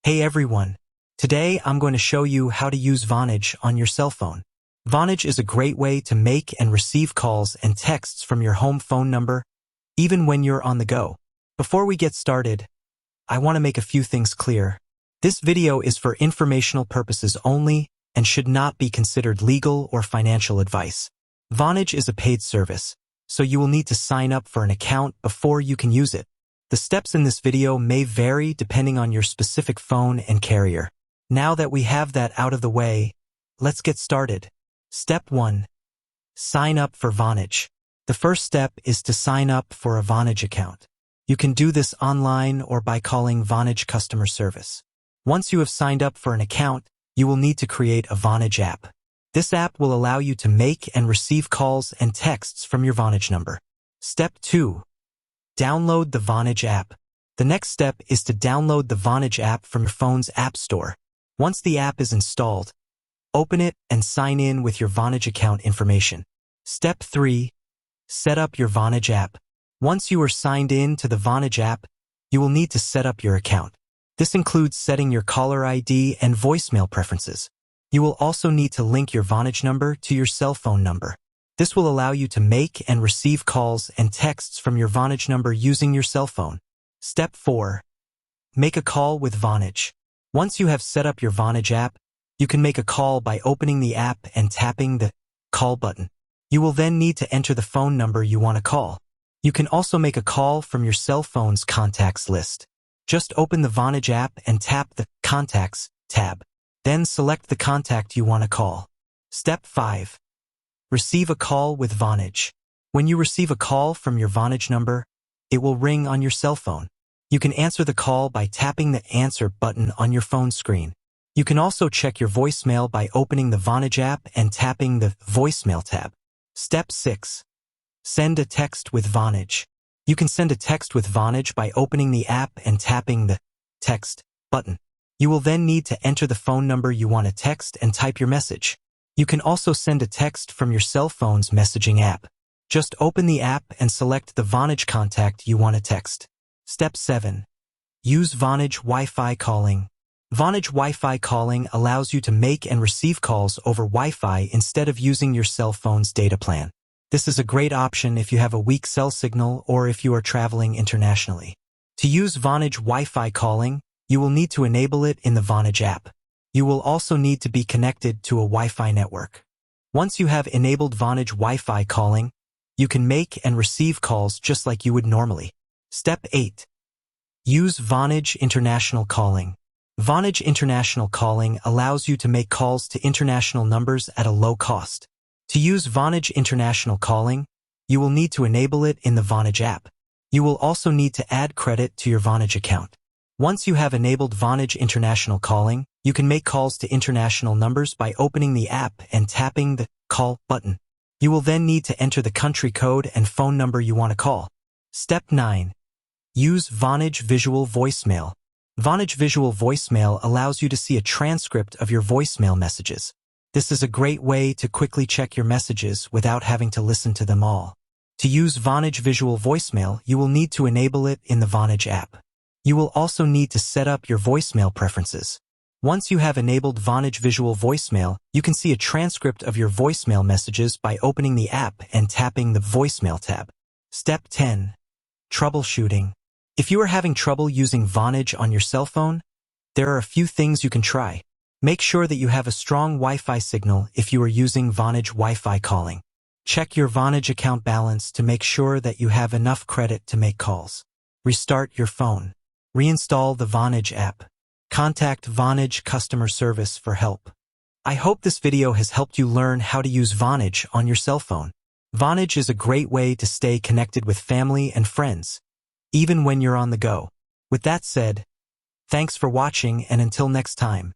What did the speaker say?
Hey everyone! Today I'm going to show you how to use Vonage on your cell phone. Vonage is a great way to make and receive calls and texts from your home phone number, even when you're on the go. Before we get started, I want to make a few things clear. This video is for informational purposes only and should not be considered legal or financial advice. Vonage is a paid service, so you will need to sign up for an account before you can use it. The steps in this video may vary depending on your specific phone and carrier. Now that we have that out of the way, let's get started. Step 1. Sign up for Vonage. The first step is to sign up for a Vonage account. You can do this online or by calling Vonage customer service. Once you have signed up for an account, you will need to create a Vonage app. This app will allow you to make and receive calls and texts from your Vonage number. Step 2. Download the Vonage app. The next step is to download the Vonage app from your phone's app store. Once the app is installed, open it and sign in with your Vonage account information. Step 3. Set up your Vonage app. Once you are signed in to the Vonage app, you will need to set up your account. This includes setting your caller ID and voicemail preferences. You will also need to link your Vonage number to your cell phone number. This will allow you to make and receive calls and texts from your Vonage number using your cell phone. Step 4. Make a call with Vonage. Once you have set up your Vonage app, you can make a call by opening the app and tapping the call button. You will then need to enter the phone number you want to call. You can also make a call from your cell phone's contacts list. Just open the Vonage app and tap the Contacts tab. Then select the contact you want to call. Step 5. Receive a call with Vonage. When you receive a call from your Vonage number, it will ring on your cell phone. You can answer the call by tapping the Answer button on your phone screen. You can also check your voicemail by opening the Vonage app and tapping the Voicemail tab. Step 6. Send a text with Vonage. You can send a text with Vonage by opening the app and tapping the Text button. You will then need to enter the phone number you want to text and type your message. You can also send a text from your cell phone's messaging app. Just open the app and select the Vonage contact you want to text. Step 7. Use Vonage Wi-Fi calling. Vonage Wi-Fi calling allows you to make and receive calls over Wi-Fi instead of using your cell phone's data plan. This is a great option if you have a weak cell signal or if you are traveling internationally. To use Vonage Wi-Fi calling, you will need to enable it in the Vonage app. You will also need to be connected to a Wi-Fi network. Once you have enabled Vonage Wi-Fi calling, you can make and receive calls just like you would normally. Step 8. Use Vonage International Calling. Vonage International Calling allows you to make calls to international numbers at a low cost. To use Vonage International Calling, you will need to enable it in the Vonage app. You will also need to add credit to your Vonage account. Once you have enabled Vonage International Calling, you can make calls to international numbers by opening the app and tapping the Call button. You will then need to enter the country code and phone number you want to call. Step 9. Use Vonage Visual Voicemail. Vonage Visual Voicemail allows you to see a transcript of your voicemail messages. This is a great way to quickly check your messages without having to listen to them all. To use Vonage Visual Voicemail, you will need to enable it in the Vonage app. You will also need to set up your voicemail preferences. Once you have enabled Vonage Visual Voicemail, you can see a transcript of your voicemail messages by opening the app and tapping the Voicemail tab. Step 10. Troubleshooting. If you are having trouble using Vonage on your cell phone, there are a few things you can try. Make sure that you have a strong Wi-Fi signal if you are using Vonage Wi-Fi calling. Check your Vonage account balance to make sure that you have enough credit to make calls. Restart your phone. Reinstall the Vonage app. Contact Vonage customer service for help. I hope this video has helped you learn how to use Vonage on your cell phone. Vonage is a great way to stay connected with family and friends, even when you're on the go. With that said, thanks for watching and until next time.